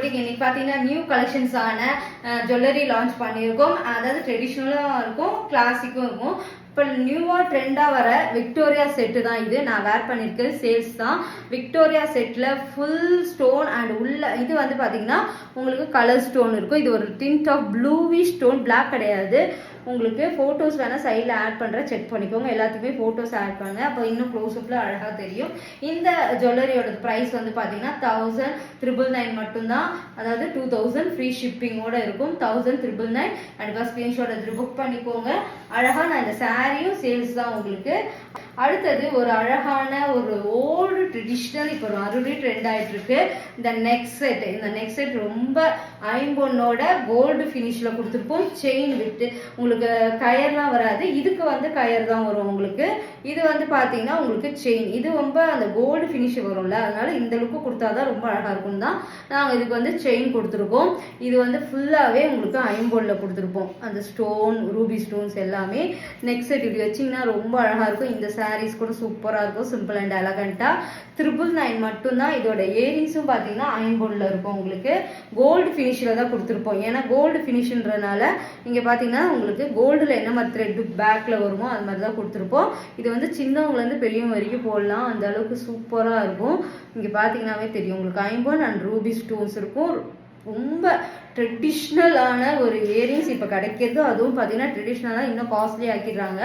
Boutique இன்னைக்கு பார்த்தீங்கன்னா new கலெக்ஷன்ஸான jewellery launch பண்ணியிருக்கோம். அதாவது ட்ரெடிஷ்னலாக இருக்கும், கிளாசிக்கும் இருக்கும். இப்போ நியூவாக ட்ரெண்டாக வர விக்டோரியா செட்டு தான் இது. நான் வேர் பண்ணியிருக்கிறது சேல்ஸ் தான். Victoria settle full stone and உள்ள இது வந்து பார்த்தீங்கன்னா உங்களுக்கு கலர் ஸ்டோன் இருக்கும். இது ஒரு டிண்ட் ஆஃப் ப்ளூவி ஸ்டோன், பிளாக் கிடையாது. உங்களுக்கு ஃபோட்டோஸ் வேணால் சைடில் ஆட் பண்ணுறேன், செக் பண்ணிக்கோங்க. எல்லாத்துக்குமே ஃபோட்டோஸ் ஆட் பண்ணுங்கள், அப்போ இன்னும் க்ளோஸ்அப்பில் அழகாக தெரியும். இந்த ஜுவல்லரியோட ப்ரைஸ் வந்து பார்த்தீங்கன்னா 1999 மட்டும்தான். அதாவது 2000 ஃப்ரீ ஷிப்பிங்கோட இருக்கும். 1999 கண்டிப்பாக ஸ்க்ரீன்ஷாட் எடுத்து புக் பண்ணிக்கோங்க. அழகாக நான் இந்த சாரியும் சேல்ஸ் தான் உங்களுக்கு. அடுத்தது ஒரு அழகான ஒரு ஓல்டு ட்ரெடிஷ்னல், இப்போ ஒரு மறுபடியும் ட்ரெண்ட் ஆகிட்டு இருக்கு இந்த நெக் செட். இந்த நெக் செட் ரொம்ப ஐம்பொன்னோட கோல்டு ஃபினிஷில் கொடுத்துருப்போம். செயின் விட்டு உங்களுக்கு கயர்லாம் வராது, இதுக்கு வந்து கயர் தான் வரும் உங்களுக்கு. இது வந்து பார்த்தீங்கன்னா உங்களுக்கு செயின், இது ரொம்ப அந்த கோல்டு ஃபினிஷ் வரும்ல, அதனால இந்த லுக்கு கொடுத்தாதான் ரொம்ப அழகாக இருக்கும் தான் நாங்கள் இதுக்கு வந்து செயின் கொடுத்துருக்கோம். இது வந்து ஃபுல்லாகவே உங்களுக்கு ஐம்பொன்னில் கொடுத்துருப்போம். அந்த ஸ்டோன், ரூபி ஸ்டோன்ஸ் எல்லாமே. நெக் செட் இப்படி வச்சிங்கன்னா ரொம்ப அழகாக இருக்கும். இந்த சாரீஸ் கூட சூப்பராக இருக்கும், சிம்பிள் அண்ட் எலகண்ட்டாக. 999 மட்டும்தான். இதோட இயரிங்ஸும் பார்த்தீங்கன்னா ஐம்பொன்னில் இருக்கும். உங்களுக்கு கோல்டு ஃபினிஷில் தான் கொடுத்துருப்போம். ஏன்னா கோல்டு ஃபினிஷ்ன்றனால இங்கே பார்த்தீங்கன்னா உங்களுக்கு கோல்டில் என்ன மாதிரி த்ரெட்டு பேக்கில் வருமோ அது மாதிரி தான் கொடுத்துருப்போம். இது வந்து சின்னவங்கலேருந்து பெரியவங்க வரைக்கும் போடலாம், அந்த அளவுக்கு சூப்பராக இருக்கும். இங்கே பார்த்தீங்கன்னாவே தெரியும் உங்களுக்கு ஐம்பொன் அண்ட் ரூபி ஸ்டோன்ஸ் இருக்கும். ரொம்ப ட்ரெடிஷ்னலான ஒரு இயரிங்ஸ் இப்போ கிடைக்கிறது. அதுவும் பார்த்தீங்கன்னா ட்ரெடிஷ்னலாக இன்னும் காஸ்ட்லி ஆக்கிடுறாங்க.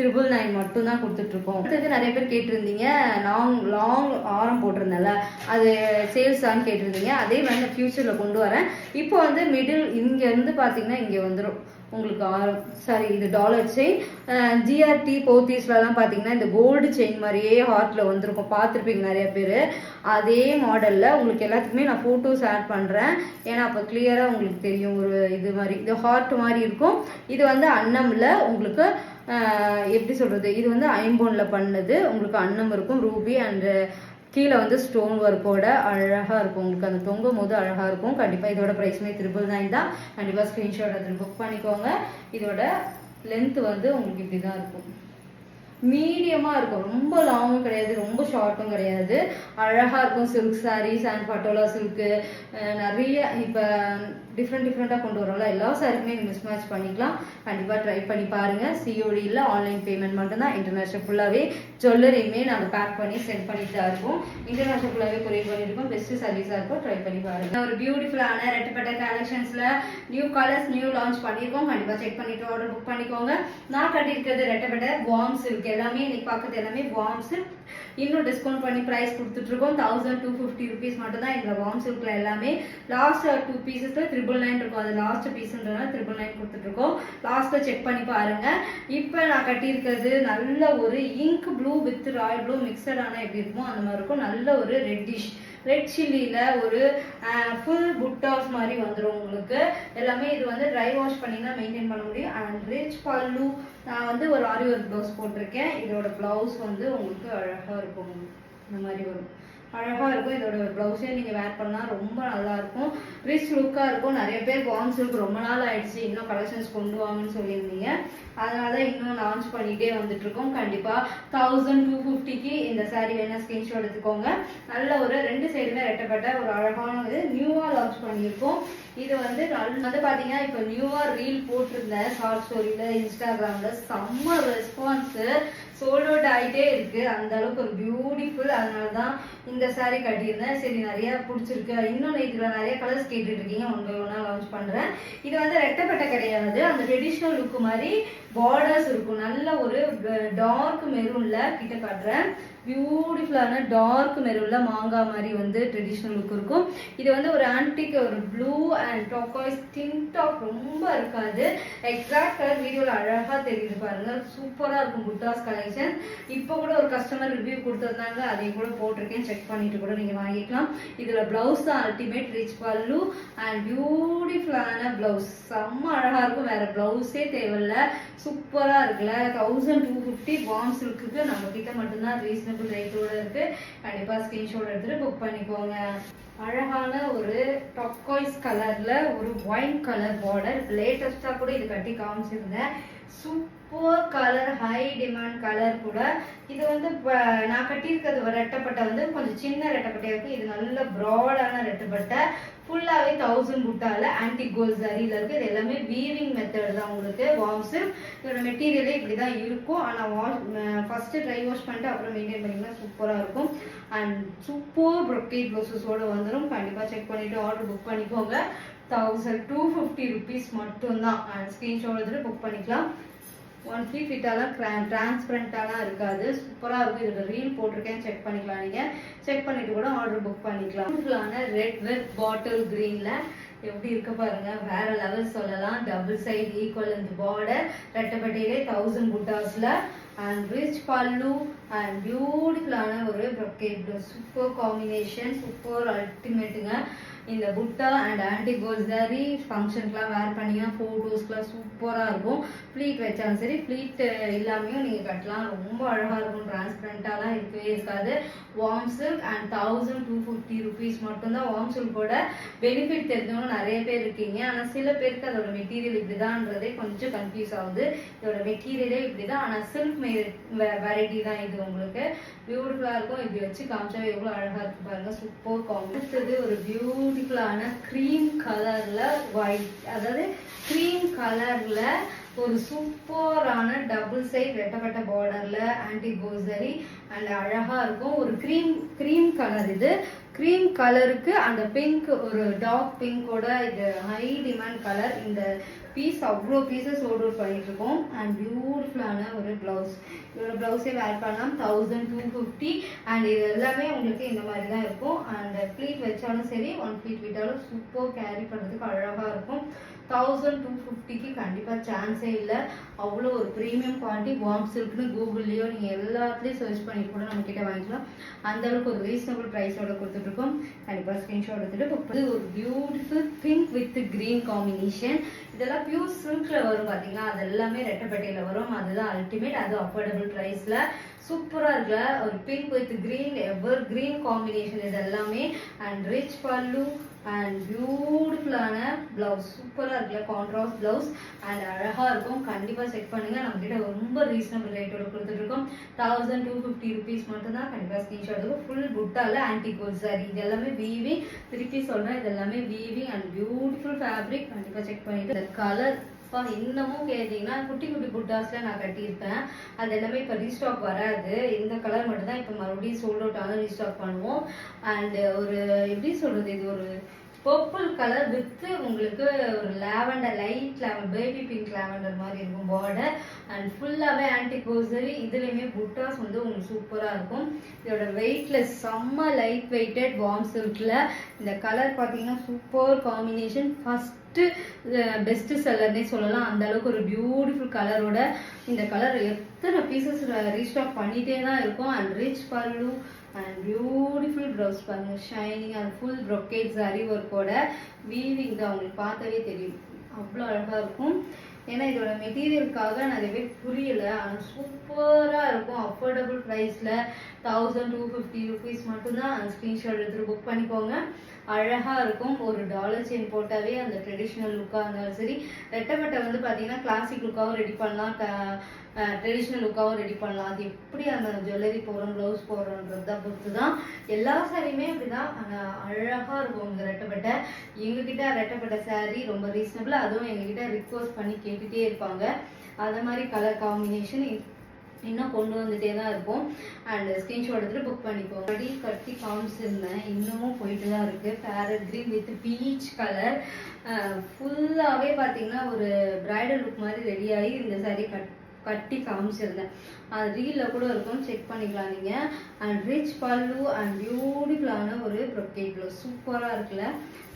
999 மட்டும்தான் கொடுத்துட்ருக்கோம். அடுத்தது நிறைய பேர் கேட்டிருந்தீங்க, லாங் ஆரம் போட்டிருந்தேன்ல அது சேல்ஸான்னு கேட்டிருந்தீங்க. அதே மாதிரி நான் ஃபியூச்சரில் கொண்டு வரேன். இப்போ வந்து மிடில் இங்கேருந்து பார்த்தீங்கன்னா இங்கே வந்துடும் உங்களுக்கு ஆரம். சாரி, இது டாலர் செயின். ஜிஆர்டி போத்தீஸ்லாம் பார்த்தீங்கன்னா இந்த கோல்டு செயின் மாதிரியே ஹார்ட்டில் வந்திருக்கும், பார்த்துருப்பீங்க நிறைய பேர். அதே மாடலில் உங்களுக்கு எல்லாத்துக்குமே நான் ஃபோட்டோஸ் ஆட் பண்ணுறேன், ஏன்னா அப்போ கிளியராக உங்களுக்கு தெரியும். ஒரு இது மாதிரி இது ஹார்ட் மாதிரி இருக்கும். இது வந்து அன்னமில் உங்களுக்கு எப்படி சொல்கிறது, இது வந்து ஐம்பொன்னில் பண்ணது. உங்களுக்கு அன்னம் இருக்கும், ரூபி அண்டு கீழே வந்து ஸ்டோன் ஒர்க்கோட அழகாக இருக்கும். உங்களுக்கு அந்த தொங்கும் போது அழகாக இருக்கும். கண்டிப்பாக இதோட ப்ரைஸுமே 999 தான். கண்டிப்பாக ஸ்க்ரீன்ஷாட் அதில் புக் பண்ணிக்கோங்க. இதோட லென்த் வந்து உங்களுக்கு இப்படி தான் இருக்கும், மீடியமாக இருக்கும். ரொம்ப லாங்கும் கிடையாது, ரொம்ப ஷார்ட்டும் கிடையாது. அழகாக இருக்கும். சில்க் சாரீஸ் அண்ட் பட்டோலா சில்க்கு நிறைய இப்போ டிஃப்ரெண்ட்டாக கொண்டு வரோம்ல, எல்லா சாரிக்குமே மிஸ் மேட்ச் பண்ணிக்கலாம். கண்டிப்பாக ட்ரை பண்ணி பாருங்கள். சிஓடி இல்லை, ஆன்லைன் பேமெண்ட் மட்டும்தான். இன்டர்நேஷனல் ஃபுல்லாகவே ஜுவல்லரியுமே நாங்கள் பேக் பண்ணி சென்ட் பண்ணிட்டு தான் இருக்கோம். இன்டர்நேஷனல் ஃபுல்லாகவே கொரியர் பண்ணியிருக்கோம். பெஸ்ட்டு சர்வீஸாக இருக்கும், ட்ரை பண்ணி பாருங்கள். ஒரு பியூட்டிஃபுல்லான ரெட்டப்பட்ட கலெக்ஷன்ஸில் நியூ கலர்ஸ் நியூ லான்ச் பண்ணியிருக்கோம். கண்டிப்பாக செக் பண்ணிட்டு ஆர்டர் புக் பண்ணிக்கோங்க. நான் கட்டியிருக்கிறது ரெட்டப்பட்ட வார்ம் சில்க். எல்லாமே இன்னைக்கு பார்க்குறது எல்லாமே வார்ம் சில்க். இன்னும் டிஸ்கவுண்ட் பண்ணி ப்ரைஸ் கொடுத்துட்ருக்கோம். 1250 rupees மட்டும் தான் இந்த வார்ம் சில்கில் எல்லாமே. லாஸ்ட் 2 பீசஸில் 999 இருக்கும். அது லாஸ்ட் பீஸ்ன்றதுனால 999 கொடுத்துட்ருக்கோம். லாஸ்ட்டில் செக் பண்ணி பாருங்கள். இப்போ நான் கட்டியிருக்கிறது நல்ல ஒரு ink blue with royal blue மிக்சடான எப்படி இருக்குமோ அந்த மாதிரி இருக்கும். நல்ல ஒரு ரெட் சில்லியில் ஒரு ஃபுல் புட்டாஸ் மாதிரி வந்துடும் உங்களுக்கு. எல்லாமே இது வந்து ட்ரை வாஷ் பண்ணிங்கன்னா மெயின்டைன் பண்ண முடியும். அண்ட் ரிச் பல்லு. நான் வந்து ஒரு ஆரி ஒர்க் ப்ளவுஸ் போட்டிருக்கேன். இதோட ப்ளவுஸ் வந்து உங்களுக்கு அழகாக இருக்கும், இந்த மாதிரி வரும், அழகாக இருக்கும். இதோட ப்ளவுஸே நீங்கள் வேர் பண்ணால் ரொம்ப நல்லாயிருக்கும், ரிச் லுக்காக இருக்கும். நிறைய பேர் வார்ம் சில்க் ரொம்ப நாள் ஆயிடுச்சு, இன்னும் கலெக்ஷன்ஸ் கொண்டு வாங்கன்னு சொல்லியிருந்தீங்க. அதனால இன்னும் லான்ச் பண்ணிகிட்டே வந்துட்டுருக்கோம். கண்டிப்பாக 1250க்கு இந்த சாரீ வேணால் ஸ்க்ரீன்ஷாட் எடுத்துக்கோங்க. நல்ல ஒரு 2 சைடுமே ரெட்டப்பட்ட ஒரு அழகான இது நியூவாக லான்ச் பண்ணியிருக்கோம். இது வந்து பார்த்தீங்கன்னா இப்போ நியூவாக ரீல் போட்டிருந்தேன் ஷார்ட் ஸ்டோரியில், இன்ஸ்டாகிராமில் செம்ம ரெஸ்பான்ஸு, சோல்ட் அவுட் ஆகிட்டே இருக்குது. அந்த அளவுக்கு ஒரு பியூட்டிஃபுல். அதனால தான் இந்த சாரீ கட்டியிருந்தேன். சரி, நிறையா பிடிச்சிருக்கு. இன்னொன்று இதில் நிறைய கலர்ஸ் கேட்டுட்ருக்கீங்க, ஒன்றா லான்ச் பண்ணுறேன். இது வந்து ரெட்டப்பட்ட கிடையாது, அந்த ட்ரெடிஷ்னல் லுக்கு மாதிரி பார்டர்ஸ் இருக்கும். நல்ல ஒரு டார்க் மெரூனில் கிட்ட காட்டுறேன். பியூட்டிஃபுல்லான டார்க் மெரூனில் மாங்காய் மாதிரி வந்து ட்ரெடிஷ்னல் லுக் இருக்கும். இது வந்து ஒரு ஆன்டிக், ஒரு ப்ளூ அண்ட் டோக்காய்ஸ் டிண்ட் ஆஃப் ரொம்ப இருக்காது. எக்ஸாக்ட் கலர் வீடியோவில் அழகாக தெரியுது பாருங்கள், சூப்பராக இருக்கும். புட்டாஸ் கலெக்ஷன் இப்போ கூட ஒரு கஸ்டமர் ரிவ்யூ கொடுத்துருந்தாங்க, அதையும் கூட போட்டிருக்கேன், செக் பண்ணிட்டு கூட நீங்கள் வாங்கிக்கலாம். இதில் ப்ளவுஸ் தான் அல்டிமேட், ரிச் பல்லு அண்ட் பியூட்டிஃபுல்லான ப்ளவுஸ், செம்ம அழகாக இருக்கும். வேறு ப்ளவுஸே தேவையில்லை, சூப்பராக இருக்குல்ல. 1250 வார்ம் சில்க்குக்கு நம்ம கிட்ட மட்டும்தான் ரீசனபிள் ரேட்டோட இருக்கு. கண்டிப்பாக ஸ்கிரீன்ஷாட் எடுத்துட்டு புக் பண்ணிக்கோங்க. அழகான ஒரு டொக்காய்ஸ் கலர்ல ஒரு ஒயின் கலர் பார்டர், லேட்டஸ்டா கூட இது கட்டி காமிச்சிருந்தேன். Super colour, high demand colour கூட. இது வந்து நான் கட்டியிருக்கிறது ரெட்டப்பட்டை வந்து கொஞ்சம் சின்ன ரெட்டப்பட்டையா இருக்கு. இது நல்ல ப்ராடான ரெட்டப்பட்டை, ஃபுல்லாகவே 1000 புட்டால ஆன்டி கோல்ட் சரியில் இருக்குது. இது எல்லாமே வீவிங் மெத்தட் தான் உங்களுக்கு. வார்ம் சில்க் இதோட மெட்டீரியலே இப்படி தான் இருக்கும். ஆனால் ஃபஸ்ட்டு ட்ரை வாஷ் பண்ணிட்டு அப்புறம் மெயின்டைன் பண்ணிங்கன்னா சூப்பராக இருக்கும். அண்ட் சூப்பர் ப்ரொக்கேட் ப்ளவுசஸோடு வந்துடும். கண்டிப்பாக செக் பண்ணிவிட்டு ஆர்டர் புக் பண்ணிக்கோங்க. 1250 rupees மட்டும்தான். அண்ட் ஸ்க்ரீன்ஷாட் எடுத்துகிட்டு புக் பண்ணிக்கலாம். 1 feet ஃபிட்டாலாம் டிரான்ஸ்பரண்டாலாம் இருக்காது. சூப்பராக இருக்கும். இதோட ரீல் போட்டிருக்கேன், செக் பண்ணிக்கலாம். நீங்கள் செக் பண்ணிட்டு கூட ஆர்டர் புக் பண்ணிக்கலாம். ஃபுல்லான ரெட் வித் பாட்டில் க்ரீனில் எப்படி இருக்க பாருங்க, வேற லெவல் சொல்லலாம். டபுள் சைடு ஈக்குவல் இந்த பார்டர் ரெட்டப்பட்டியிலே 1000 புட்டாஸ்ல அண்ட் ரிச் பல்லு அண்ட் பியூட்டிஃபுல்லான ஒரு brocade blouse. Super combination, super அல்டிமேட்டுங்க. இந்த புட்டா அண்ட் ஆன்டி கோல்ட் சாரி ஃபங்க்ஷனுக்குலாம் வேர் பண்ணிங்கன்னா ஃபோட்டோஸ்க்குலாம் சூப்பராக இருக்கும். ஃப்ளீட் வச்சாலும் சரி, ஃப்ளீட் இல்லாமையும் நீங்கள் கட்டலாம். ரொம்ப அழகாக இருக்கும். டிரான்ஸ்பரண்டாலாம் இருக்கவே இருக்காது. வார்ம் சில்க் அண்ட் 1250 rupees மட்டும்தான். வார்ம் சில்கோட பெனிஃபிட் தெரிஞ்சவங்க நிறைய பேர் இருக்கீங்க. ஆனால் சில பேருக்கு அதோட மெட்டீரியல் இப்படிதான்றதே கொஞ்சம் கன்ஃபியூஸ் ஆகுது. இதோட மெட்டீரியலே இப்படிதான், ஆனால் சில்க் வெரைட்டி தான் இது. உங்களுக்கு பியூட்டிஃபுல்லாக இருக்கும். இப்படி வச்சு காமிச்சா எவ்வளோ அழகாக இருக்கு பாருங்க. சூப்பர் காம்பினது ஒரு பியூட்டிஃபுல்லான க்ரீம் கலர்ல ஒயிட், அதாவது க்ரீம் கலர்ல ஒரு சூப்பரான டபுள் சைட் ரெட்டப்பட்ட பார்டர்ல ஆன்டி கோசரி அண்ட் அழகா இருக்கும். ஒரு க்ரீம் கலர். இது க்ரீம் கலருக்கு அந்த பிங்க், ஒரு டார்க் பிங்கோட இது ஹை டிமாண்ட் கலர். இந்த பீஸ் அவ்வளோ பீசஸ் ஆர்டர் பண்ணிட்டு இருக்கோம். அண்ட் பியூட்டிஃபுல்லான ஒரு பிளவுஸ். இதோட பிளவுஸே வேர் பண்ணலாம். 1250 அண்ட் இது எல்லாமே உங்களுக்கு இந்த மாதிரி தான் இருக்கும். அண்ட் ஃப்ளீட் வச்சாலும் சரி, 1 feet விட்டாலும் சூப்பர் கேரி பண்ணுறதுக்கு அழகாக இருக்கும். 1250க்கு கண்டிப்பாக சான்ஸே இல்லை. அவ்வளோ ஒரு ப்ரீமியம் குவாலிட்டி. வார்ம் சில்க்னு கூகுள்லேயோ நீங்கள் எல்லாத்துலேயும் சர்ச் பண்ணி கூட நம்ம கிட்ட வாங்கிக்கலாம். அந்த அளவுக்கு ஒரு ரீசனபிள் ப்ரைஸோட கொடுத்துட்ருக்கோம். கண்டிப்பாக ஸ்க்ரீன்ஷாட் எடுத்துகிட்டு ஒரு beautiful pink with green combination. இதெல்லாம் பியூர் சில்கில் வரும் பார்த்தீங்கன்னா, அது எல்லாமே ரெட்டப்பட்டியில் வரும். அதுதான் அல்டிமேட். அது அஃபோர்டபுள் ப்ரைஸில் சூப்பராக இருக்குல்ல. ஒரு pink with green, ever green combination இது எல்லாமே. அண்ட் ரிச் பல்லு அண்ட் பியூட்டிஃபுல்லான பிளவுஸ். சூப்பராக இருக்குல்ல, கான்ட்ராஸ்ட் பிளவுஸ் அண்ட் அழகாக இருக்கும். கண்டிப்பாக செக் பண்ணுங்கள். நம்மக்கிட்ட ரொம்ப ரீசனபிள் ரேட்டோட கொடுத்துட்ருக்கோம். 1250 rupees மட்டும்தான். கண்டிப்பாக ஸ்க்ரீன்ஷாட் இருக்கும். ஃபுல் புட்டால ஆன்டி கோல்ட் சாரி. இது எல்லாமே வீவிங். திருப்பி சொல்கிறேன், இது எல்லாமே வீவிங் அண்ட் பியூட்டிஃபுல் ஃபேப்ரிக். கண்டிப்பாக செக் பண்ணிட்டு இந்த கலர் இன்னமும் கேட்டீங்கன்னா குட்டி குட்டி புட்டாஸ்ல நான் கட்டியிருப்பேன். அது எல்லாமே இப்போ ரீஸ்டாக் வராது. இந்த கலர் மட்டும் தான் இப்போ மறுபடியும் சோல்ட் அவுட் ஆனால் ரீஸ்டாக் பண்ணுவோம். அண்ட் ஒரு எப்படி சொல்றது, இது ஒரு பர்பிள் கலர் வித் உங்களுக்கு ஒரு lavender, light lavender, baby pink lavender மாதிரி இருக்கும் பார்டர். அண்ட் ஃபுல்லாகவே ஆன்டி கோசரி. இதுலேயுமே புட்டாஸ் வந்து உங்களுக்கு சூப்பராக இருக்கும். இதோட வெயிட்லெஸ், செம்ம லைட் வெயிட்டட் வார்ம் சில்கில். இந்த கலர் பார்த்தீங்கன்னா சூப்பர் காம்பினேஷன். ஃபஸ்ட்டு பெஸ்ட் செல்லர்னே சொல்லலாம். அந்த அளவுக்கு ஒரு பியூட்டிஃபுல் கலரோட இந்த கலர் எத்தனை பீசஸ் ரீஸ்டாக் பண்ணிகிட்டே தான் இருக்கும். And rich pallu and beautiful blouse பாருங்க, shining and full brocade sari ஒர்க்கோட வீவிங் தான். உங்களுக்கு பார்த்தாவே தெரியும் அவ்வளோ அழகாக இருக்கும். ஏன்னா இதோட மெட்டீரியலுக்காக நிறைய பேர் புரியல. ஆனால் சூப்பராக இருக்கும். அஃபோர்டபுள் ப்ரைஸில் 1250 rupees மட்டும்தான். ஸ்க்ரீன்ஷாட் எடுத்துகிட்டு புக் பண்ணிக்கோங்க. அழகாக இருக்கும். ஒரு டாலர் செயின் போட்டாவே அந்த ட்ரெடிஷ்னல் லுக்காக இருந்தாலும் சரி. ரெட்டப்பட்டை வந்து பார்த்தீங்கன்னா கிளாசிக் லுக்காகவும் ரெடி பண்ணலாம், ட்ரெடிஷ்னல் லுக்காகவும் ரெடி பண்ணலாம். அது எப்படி அந்த ஜுவல்லரி போடுறோம், ப்ளவுஸ் போடுறோன்றத பொறுத்து தான். எல்லா சாரியுமே அப்படிதான். ஆனால் அழகாக இருக்கும் உங்கள் ரெட்டப்பட்டை. எங்ககிட்ட ரெட்டப்பட்டை சாரி ரொம்ப ரீசனபிள். அதுவும் எங்ககிட்ட ரிக்வஸ்ட் பண்ணி கேட்டுகிட்டே இருப்பாங்க. அந்த மாதிரி கலர் காம்பினேஷன் இன்னும் கொண்டு வந்துட்டே தான் இருக்கும். அண்ட் ஸ்க்ரீன்ஷாட் எடுத்துட்டு புக் பண்ணிப்போம். ஆல்ரெடி கட்டி காமிச்சிருந்தேன், இன்னமும் போயிட்டு தான் இருக்கு. Farad green with peach colour. ஃபுல்லாகவே பார்த்தீங்கன்னா ஒரு பிரைடல் லுக் மாதிரி ரெடியாகி இந்த சாரி கட்டி காமிச்சிருந்தேன். அது ரீலில் கூட இருக்கும், செக் பண்ணிக்கலாம் நீங்கள். அண்ட் ரிச் பல்லு அண்ட் பியூட்டிஃபுல்லான ஒரு ப்ரொக்கேட் ப்ளவுஸ். சூப்பராக இருக்குல்ல.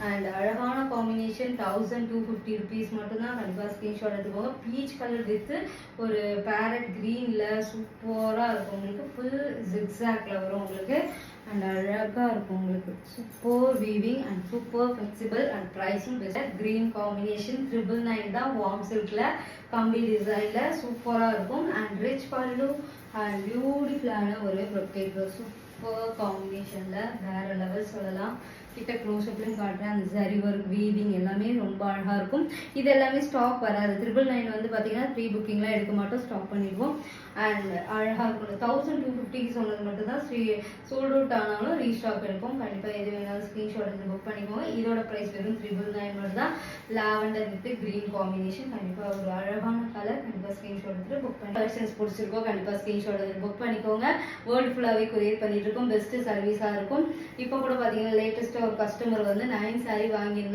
அண்ட் அழகான காம்பினேஷன். 1250 rupees மட்டும்தான். கண்டிப்பாக ஸ்க்ரீன்ஷாட் எடுத்துக்கோங்க. பீச் கலர் வித் ஒரு பேரட் க்ரீனில் சூப்பராக இருக்கும். உங்களுக்கு ஃபுல் ஜிக்ஸாக்ல வரும் உங்களுக்கு. அண்ட் அழகாக இருக்கும் உங்களுக்கு. Super weaving and super flexible and ப்ரைஸும் பெஸ்ட். க்ரீன் காம்பினேஷன் 999 தான். வார்ம் சில்கில் கம்பி டிசைனில் சூப்பராக இருக்கும். அண்ட் ரிச் பல்லு அண்ட் பியூட்டிஃபுல்லான ஒரு ப்ரொக்கேட் ப்ளவுஸ். சூப்பர் காம்பினேஷனில் வேறு லெவல் சொல்லலாம். கிட்ட க்ளோஸ்அப்லையும் காட்டுறேன். அந்த சரி ஒர்க் வீவிங் எல்லாமே ரொம்ப அழகாக இருக்கும். இது எல்லாமே ஸ்டாக் வராது. 999 வந்து பார்த்தீங்கன்னா ப்ரீ புக்கிங்லாம் எடுக்க மாட்டோம், ஸ்டாக் பண்ணிடுவோம். அண்ட் அழகாக இருக்கும். 1250 சொன்னது மட்டும் தான் சோல்ட் அவுட் ஆனாலும் ரீஸ்டாக் எடுப்போம். கண்டிப்பாக எது வேணாலும் ஸ்க்ரீன்ஷாட் எடுத்து புக் பண்ணிக்கோங்க. இதோட ப்ரைஸ் வெறும் 999 மட்டும் தான். Lavender with green combination. கண்டிப்பாக ஒரு அழகான கலர். கண்டிப்பாக ஸ்க்ரீன்ஷாட் எடுத்துட்டு புக் பண்ணி கலெக்ஷன்ஸ் பிடிச்சிருக்கோ கண்டிப்பாக ஸ்க்ரீன்ஷாட் எடுத்து புக் பண்ணிக்கோங்க. வேர்ல்டு ஃபுல்லாகவே கொரியர் பண்ணிட்டு இருக்கோம். பெஸ்ட் சர்வீஸாக இருக்கும். இப்போ கூட பார்த்தீங்கன்னா லேட்டஸ்ட்டாக ஒரு கஸ்டமர் வந்து 9 saree வாங்கியிருந்தாங்க.